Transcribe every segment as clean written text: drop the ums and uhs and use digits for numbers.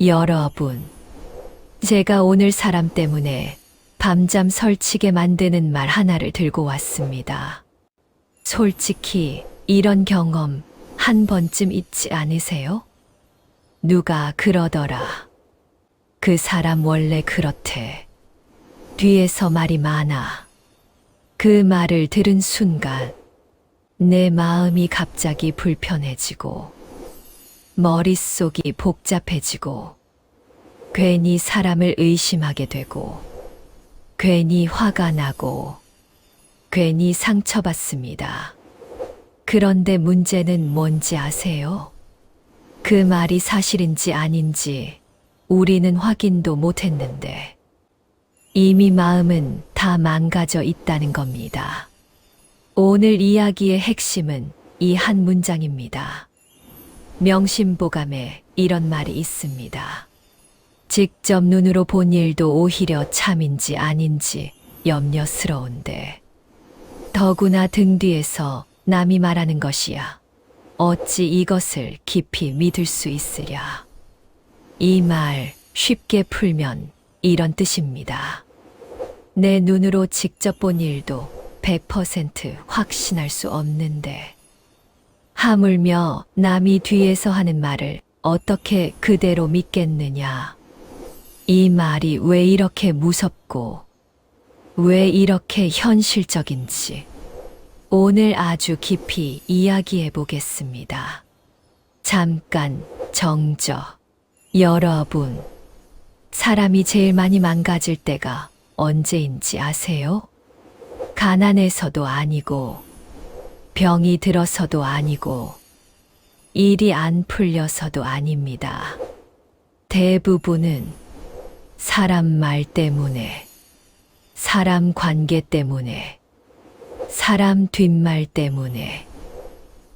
여러분, 제가 오늘 사람 때문에 밤잠 설치게 만드는 말 하나를 들고 왔습니다. 솔직히 이런 경험 한 번쯤 있지 않으세요? 누가 그러더라. 그 사람 원래 그렇대. 뒤에서 말이 많아. 그 말을 들은 순간 내 마음이 갑자기 불편해지고 머릿속이 복잡해지고 괜히 사람을 의심하게 되고 괜히 화가 나고 괜히 상처받습니다. 그런데 문제는 뭔지 아세요? 그 말이 사실인지 아닌지 우리는 확인도 못했는데 이미 마음은 다 망가져 있다는 겁니다. 오늘 이야기의 핵심은 이 한 문장입니다. 명심보감에 이런 말이 있습니다. 직접 눈으로 본 일도 오히려 참인지 아닌지 염려스러운데 더구나 등 뒤에서 남이 말하는 것이야. 어찌 이것을 깊이 믿을 수 있으랴. 이 말 쉽게 풀면 이런 뜻입니다. 내 눈으로 직접 본 일도 100% 확신할 수 없는데 하물며 남이 뒤에서 하는 말을 어떻게 그대로 믿겠느냐. 이 말이 왜 이렇게 무섭고 왜 이렇게 현실적인지 오늘 아주 깊이 이야기해 보겠습니다. 잠깐 정저. 여러분, 사람이 제일 많이 망가질 때가 언제인지 아세요? 가난해서도 아니고 병이 들어서도 아니고 일이 안 풀려서도 아닙니다. 대부분은 사람 말 때문에, 사람 관계 때문에, 사람 뒷말 때문에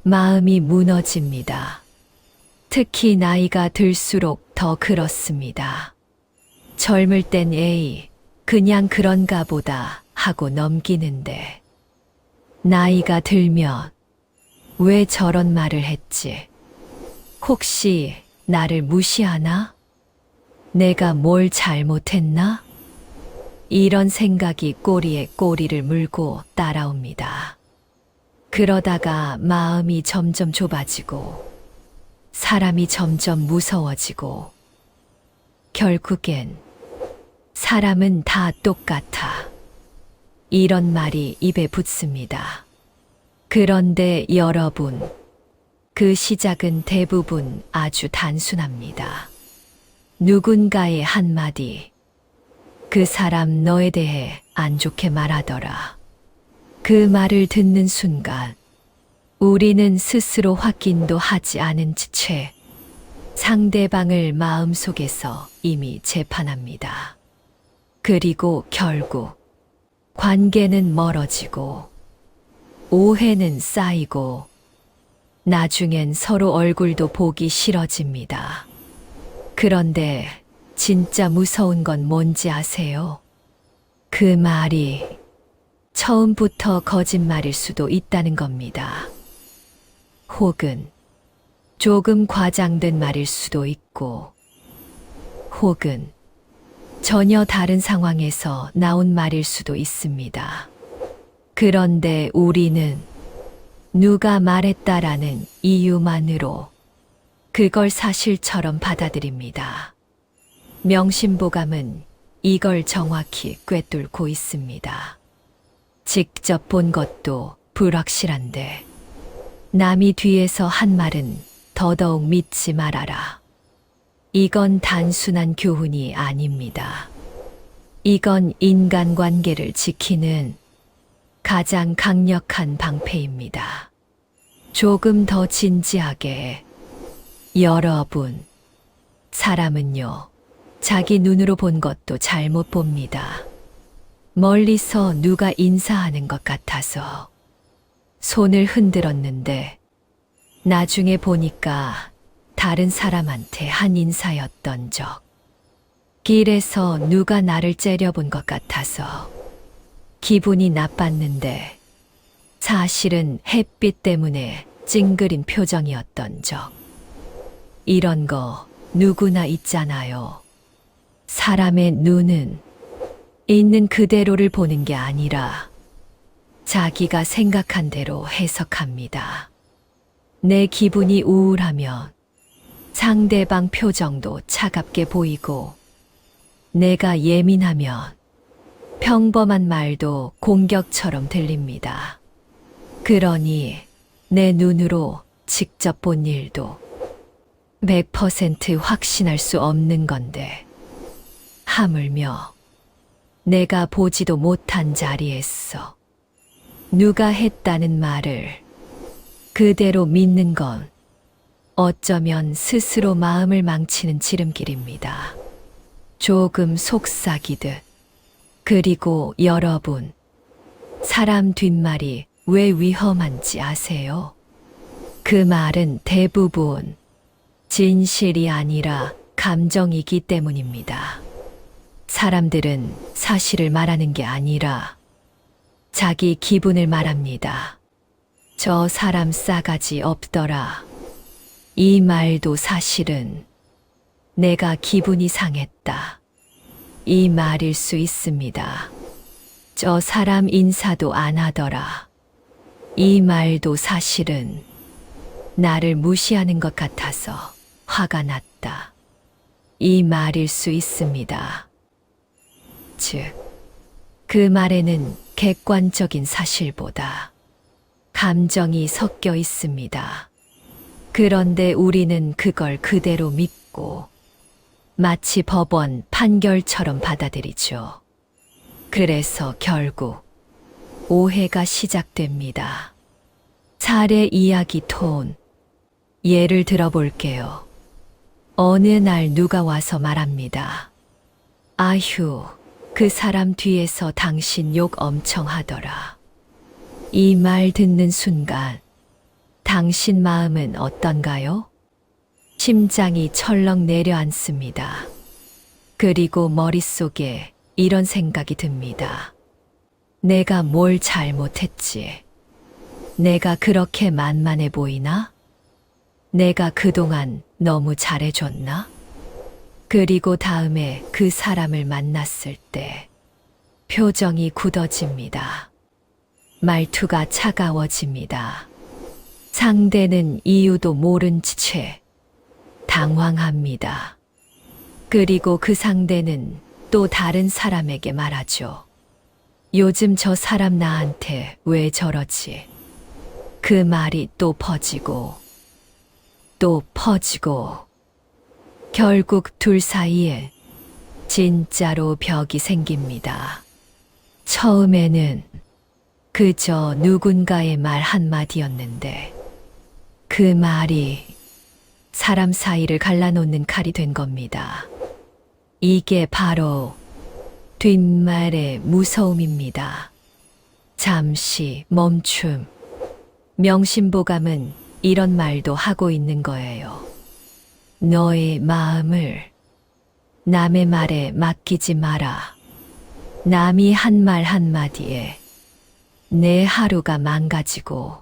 마음이 무너집니다. 특히 나이가 들수록 더 그렇습니다. 젊을 땐 에이, 그냥 그런가 보다 하고 넘기는데 나이가 들면 왜 저런 말을 했지? 혹시 나를 무시하나? 내가 뭘 잘못했나? 이런 생각이 꼬리에 꼬리를 물고 따라옵니다. 그러다가 마음이 점점 좁아지고 사람이 점점 무서워지고 결국엔 사람은 다 똑같아. 이런 말이 입에 붙습니다. 그런데 여러분, 그 시작은 대부분 아주 단순합니다. 누군가의 한마디, 그 사람 너에 대해 안 좋게 말하더라. 그 말을 듣는 순간 우리는 스스로 확인도 하지 않은 채 상대방을 마음속에서 이미 재판합니다. 그리고 결국 관계는 멀어지고 오해는 쌓이고 나중엔 서로 얼굴도 보기 싫어집니다. 그런데 진짜 무서운 건 뭔지 아세요? 그 말이 처음부터 거짓말일 수도 있다는 겁니다. 혹은 조금 과장된 말일 수도 있고, 혹은 전혀 다른 상황에서 나온 말일 수도 있습니다. 그런데 우리는 누가 말했다라는 이유만으로 그걸 사실처럼 받아들입니다. 명심보감은 이걸 정확히 꿰뚫고 있습니다. 직접 본 것도 불확실한데 남이 뒤에서 한 말은 더더욱 믿지 말아라. 이건 단순한 교훈이 아닙니다. 이건 인간관계를 지키는 가장 강력한 방패입니다. 조금 더 진지하게, 여러분, 사람은요, 자기 눈으로 본 것도 잘못 봅니다. 멀리서 누가 인사하는 것 같아서 손을 흔들었는데 나중에 보니까 다른 사람한테 한 인사였던 적. 길에서 누가 나를 째려본 것 같아서 기분이 나빴는데 사실은 햇빛 때문에 찡그린 표정이었던 적. 이런 거 누구나 있잖아요. 사람의 눈은 있는 그대로를 보는 게 아니라 자기가 생각한 대로 해석합니다. 내 기분이 우울하면 상대방 표정도 차갑게 보이고, 내가 예민하면 평범한 말도 공격처럼 들립니다. 그러니 내 눈으로 직접 본 일도 100% 확신할 수 없는 건데, 하물며 내가 보지도 못한 자리에서 누가 했다는 말을 그대로 믿는 건 어쩌면 스스로 마음을 망치는 지름길입니다. 조금 속삭이듯. 그리고 여러분, 사람 뒷말이 왜 위험한지 아세요? 그 말은 대부분 진실이 아니라 감정이기 때문입니다. 사람들은 사실을 말하는 게 아니라 자기 기분을 말합니다. 저 사람 싸가지 없더라. 이 말도 사실은 내가 기분이 상했다. 이 말일 수 있습니다. 저 사람 인사도 안 하더라. 이 말도 사실은 나를 무시하는 것 같아서 화가 났다. 이 말일 수 있습니다. 즉, 그 말에는 객관적인 사실보다 감정이 섞여 있습니다. 그런데 우리는 그걸 그대로 믿고 마치 법원 판결처럼 받아들이죠. 그래서 결국 오해가 시작됩니다. 사례 이야기 톤. 예를 들어볼게요. 어느 날 누가 와서 말합니다. 아휴, 그 사람 뒤에서 당신 욕 엄청 하더라. 이 말 듣는 순간 당신 마음은 어떤가요? 심장이 철렁 내려앉습니다. 그리고 머릿속에 이런 생각이 듭니다. 내가 뭘 잘못했지? 내가 그렇게 만만해 보이나? 내가 그동안 너무 잘해줬나? 그리고 다음에 그 사람을 만났을 때 표정이 굳어집니다. 말투가 차가워집니다. 상대는 이유도 모른 채 당황합니다. 그리고 그 상대는 또 다른 사람에게 말하죠. 요즘 저 사람 나한테 왜 저러지? 그 말이 또 퍼지고 또 퍼지고 결국 둘 사이에 진짜로 벽이 생깁니다. 처음에는 그저 누군가의 말 한마디였는데 그 말이 사람 사이를 갈라놓는 칼이 된 겁니다. 이게 바로 뒷말의 무서움입니다. 잠시 멈춤. 명심보감은 이런 말도 하고 있는 거예요. 너의 마음을 남의 말에 맡기지 마라. 남이 한 말 한마디에 내 하루가 망가지고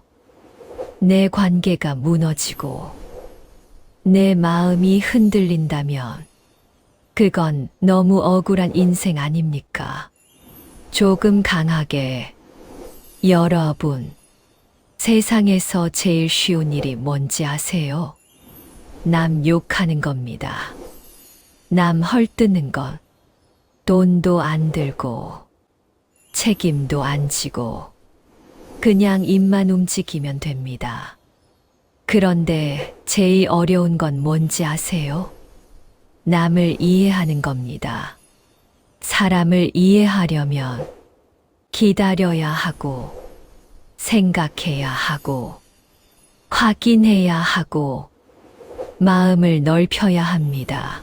내 관계가 무너지고 내 마음이 흔들린다면 그건 너무 억울한 인생 아닙니까? 조금 강하게. 여러분, 세상에서 제일 쉬운 일이 뭔지 아세요? 남 욕하는 겁니다. 남 헐뜯는 건 돈도 안 들고 책임도 안 지고 그냥 입만 움직이면 됩니다. 그런데 제일 어려운 건 뭔지 아세요? 남을 이해하는 겁니다. 사람을 이해하려면 기다려야 하고 생각해야 하고 확인해야 하고 마음을 넓혀야 합니다.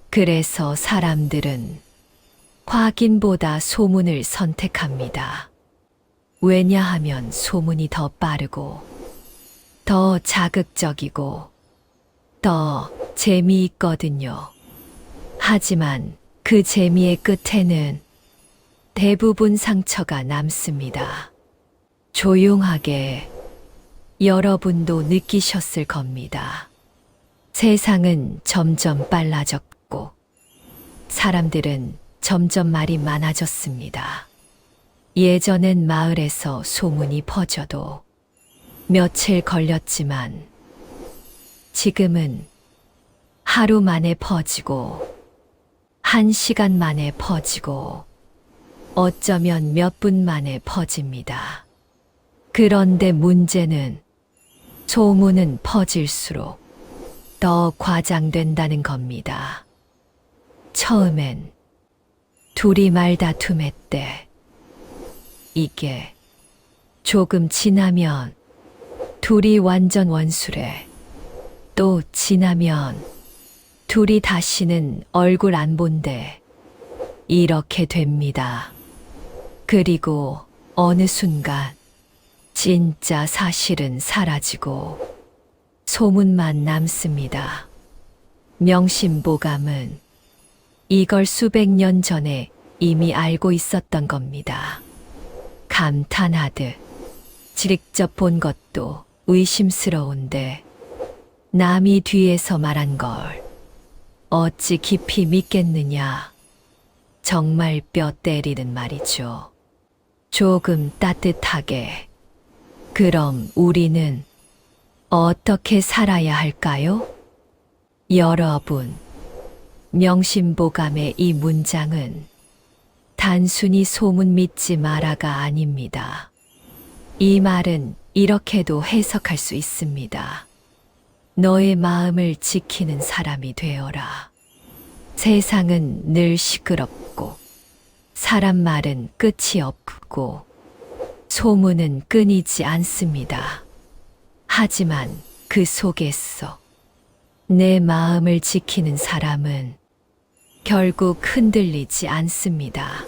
그래서 사람들은 확인보다 소문을 선택합니다. 왜냐하면 소문이 더 빠르고 더 자극적이고 더 재미있거든요. 하지만 그 재미의 끝에는 대부분 상처가 남습니다. 조용하게 여러분도 느끼셨을 겁니다. 세상은 점점 빨라졌고 사람들은 점점 말이 많아졌습니다. 예전엔 마을에서 소문이 퍼져도 며칠 걸렸지만 지금은 하루 만에 퍼지고 1시간 만에 퍼지고 어쩌면 몇 분 만에 퍼집니다. 그런데 문제는 소문은 퍼질수록 더 과장된다는 겁니다. 처음엔 둘이 말다툼했대. 이게 조금 지나면 둘이 완전 원수래. 또 지나면 둘이 다시는 얼굴 안 본대. 이렇게 됩니다. 그리고 어느 순간 진짜 사실은 사라지고 소문만 남습니다. 명심보감은 이걸 수백 년 전에 이미 알고 있었던 겁니다. 감탄하듯 직접 본 것도 의심스러운데 남이 뒤에서 말한 걸 어찌 깊이 믿겠느냐. 정말 뼈 때리는 말이죠. 조금 따뜻하게. 그럼 우리는 어떻게 살아야 할까요? 여러분, 명심보감의 이 문장은 단순히 소문 믿지 마라가 아닙니다. 이 말은 이렇게도 해석할 수 있습니다. 너의 마음을 지키는 사람이 되어라. 세상은 늘 시끄럽고 사람 말은 끝이 없고 소문은 끊이지 않습니다. 하지만 그 속에서 내 마음을 지키는 사람은 결국 흔들리지 않습니다.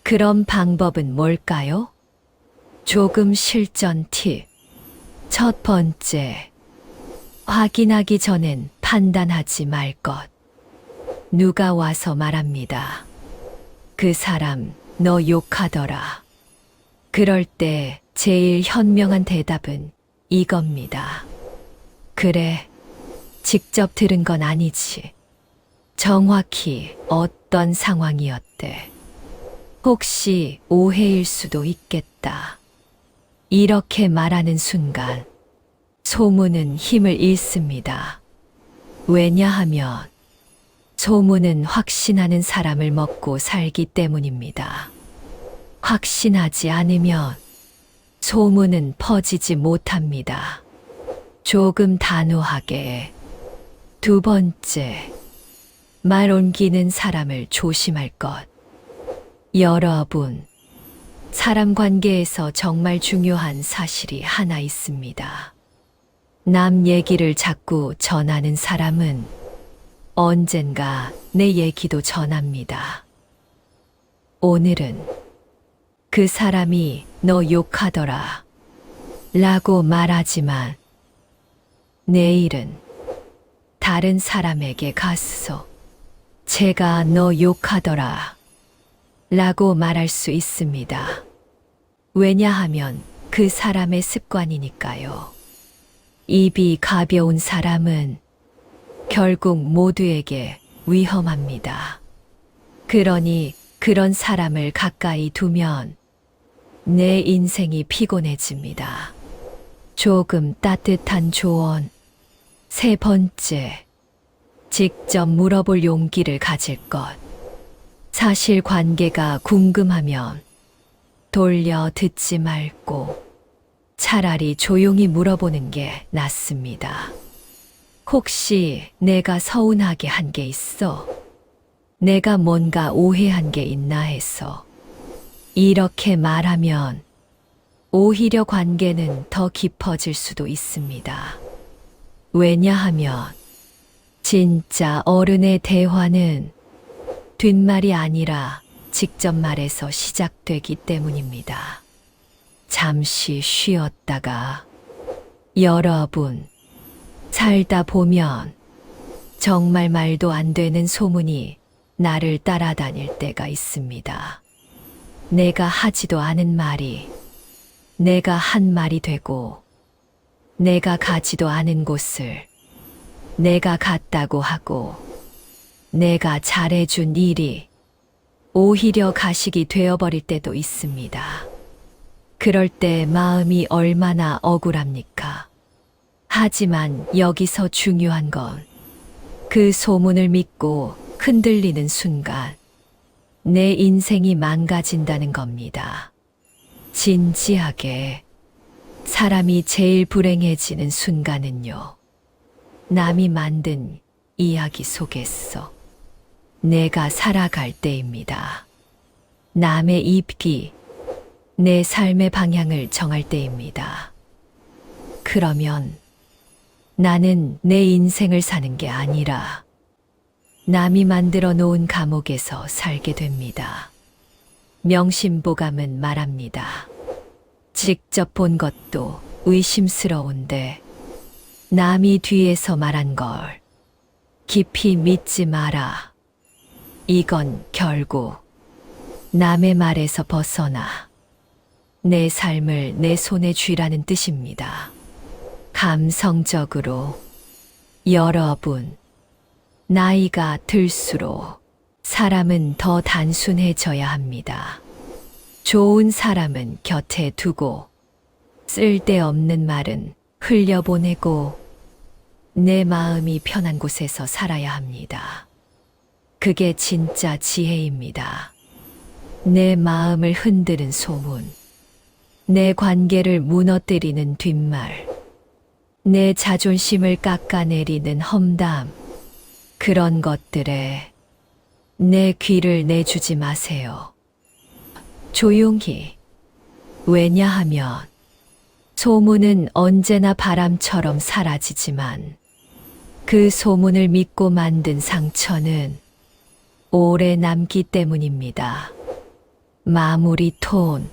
그런 방법은 뭘까요? 조금 실전 팁. 첫 번째, 확인하기 전엔 판단하지 말 것. 누가 와서 말합니다. 그 사람 너 욕하더라. 그럴 때 제일 현명한 대답은 이겁니다. 그래, 직접 들은 건 아니지. 정확히 어떤 상황이었대. 혹시 오해일 수도 있겠다. 이렇게 말하는 순간 소문은 힘을 잃습니다. 왜냐하면 소문은 확신하는 사람을 먹고 살기 때문입니다. 확신하지 않으면 소문은 퍼지지 못합니다. 조금 단호하게. 두 번째, 말 옮기는 사람을 조심할 것. 여러분, 사람 관계에서 정말 중요한 사실이 하나 있습니다. 남 얘기를 자꾸 전하는 사람은 언젠가 내 얘기도 전합니다. 오늘은 그 사람이 너 욕하더라 라고 말하지만 내일은 다른 사람에게 가서 제가 너 욕하더라 라고 말할 수 있습니다. 왜냐하면 그 사람의 습관이니까요. 입이 가벼운 사람은 결국 모두에게 위험합니다. 그러니 그런 사람을 가까이 두면 내 인생이 피곤해집니다. 조금 따뜻한 조언. 세 번째, 직접 물어볼 용기를 가질 것. 사실 관계가 궁금하면 돌려 듣지 말고 차라리 조용히 물어보는 게 낫습니다. 혹시 내가 서운하게 한 게 있어? 내가 뭔가 오해한 게 있나 해서. 이렇게 말하면 오히려 관계는 더 깊어질 수도 있습니다. 왜냐하면 진짜 어른의 대화는 뒷말이 아니라 직접 말에서 시작되기 때문입니다. 잠시 쉬었다가 여러분, 살다 보면 정말 말도 안 되는 소문이 나를 따라다닐 때가 있습니다. 내가 하지도 않은 말이 내가 한 말이 되고 내가 가지도 않은 곳을 내가 갔다고 하고 내가 잘해준 일이 오히려 가식이 되어버릴 때도 있습니다. 그럴 때 마음이 얼마나 억울합니까? 하지만 여기서 중요한 건 그 소문을 믿고 흔들리는 순간 내 인생이 망가진다는 겁니다. 진지하게 사람이 제일 불행해지는 순간은요. 남이 만든 이야기 속에서 내가 살아갈 때입니다. 남의 입기, 내 삶의 방향을 정할 때입니다. 그러면 나는 내 인생을 사는 게 아니라 남이 만들어 놓은 감옥에서 살게 됩니다. 명심보감은 말합니다. 직접 본 것도 의심스러운데 남이 뒤에서 말한 걸 깊이 믿지 마라. 이건 결국 남의 말에서 벗어나 내 삶을 내 손에 쥐라는 뜻입니다. 감성적으로 여러분, 나이가 들수록 사람은 더 단순해져야 합니다. 좋은 사람은 곁에 두고 쓸데없는 말은 흘려보내고 내 마음이 편한 곳에서 살아야 합니다. 그게 진짜 지혜입니다. 내 마음을 흔드는 소문, 내 관계를 무너뜨리는 뒷말, 내 자존심을 깎아내리는 험담, 그런 것들에 내 귀를 내주지 마세요. 조용히. 왜냐하면 소문은 언제나 바람처럼 사라지지만 그 소문을 믿고 만든 상처는 오래 남기 때문입니다. 마무리 톤.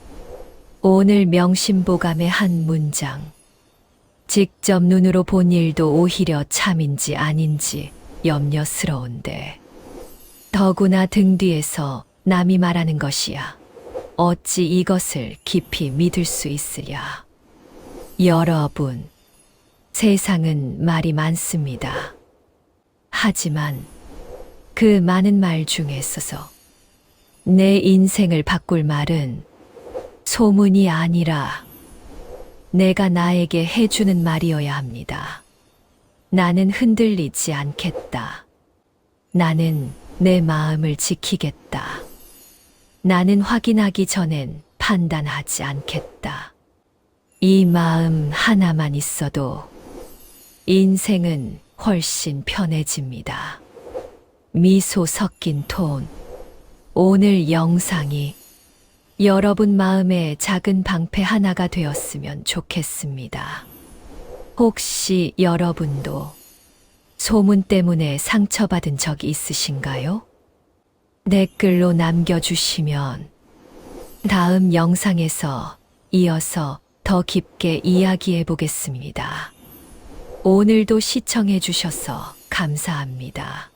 오늘 명심보감의 한 문장. 직접 눈으로 본 일도 오히려 참인지 아닌지 염려스러운데 더구나 등 뒤에서 남이 말하는 것이야. 어찌 이것을 깊이 믿을 수 있으랴. 여러분, 세상은 말이 많습니다. 하지만 그 많은 말 중에서서 내 인생을 바꿀 말은 소문이 아니라 내가 나에게 해주는 말이어야 합니다. 나는 흔들리지 않겠다. 나는 내 마음을 지키겠다. 나는 확인하기 전엔 판단하지 않겠다. 이 마음 하나만 있어도 인생은 훨씬 편해집니다. 미소 섞인 톤. 오늘 영상이 여러분 마음에 작은 방패 하나가 되었으면 좋겠습니다. 혹시 여러분도 소문 때문에 상처받은 적이 있으신가요? 댓글로 남겨주시면 다음 영상에서 이어서 더 깊게 이야기해 보겠습니다. 오늘도 시청해 주셔서 감사합니다.